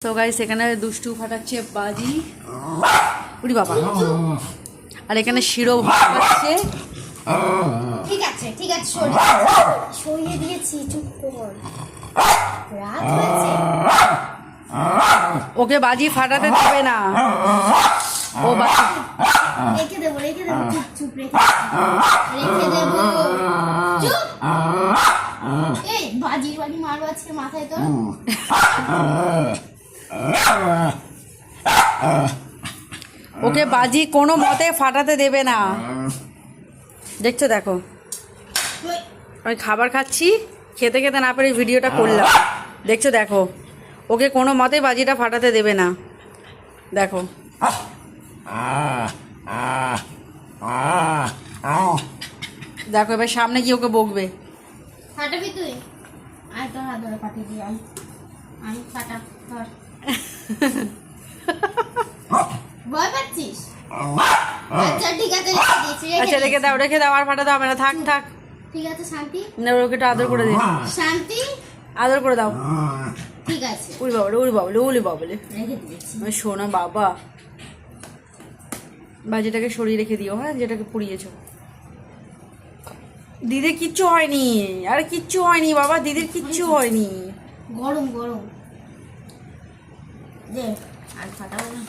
তো গাইস এখানে দুষ্টু ফাটাচ্ছে বাজি, উড়ি বাবা, আর এখানে শিরো ফাটাচ্ছে। ঠিক আছে সরিয়ে দিয়েছি, চুপ কর। রাত হয়েছে, ওকে বাজি ফাটাতে দেবে না। ও বাজি রেখে দেবো চুপ রেখে দেবো চুপ। এই বাজি মারবো আজকে মাথায় তো। ওকে বাজি কোনো মতে ফাটাতে দেবে না। দেখছো, দেখো আমি খাবার খাচ্ছি, খেতে খেতে না পেরে ভিডিওটা করলাম। দেখছো, দেখো ওকে কোনো মতে বাজিটা ফাটাতে দেবে না। দেখো দেখো এবার সামনে গিয়ে ওকে বকবে। ফাটাবি তুই? আয় তোর হাত ধরে ফাটিয়ে দিই। আমি ফাটা ধর। ভয় পাচ্ছিস? আচ্ছা ঠিক আছে, আচ্ছা রেখে দাও, আর ফাটাতে হবে না, থাক থাক। ঠিক আছে শান্তি, না ওকে একটু আদর করে দিও, শান্তি আদর করে দাও। ঠিক আছে, উড়ি বাবলে রেখে দিয়েছি। শোনা বাবা, বাজিটাকে সরিয়ে রেখে দিও, হ্যাঁ, যেটাকে পুড়িয়েছো। দিদির কিচ্ছু হয়নি, আরে কিচ্ছু হয়নি বাবা, দিদির কিচ্ছু হয়নি। গরম দে, আর ফাটাবো না।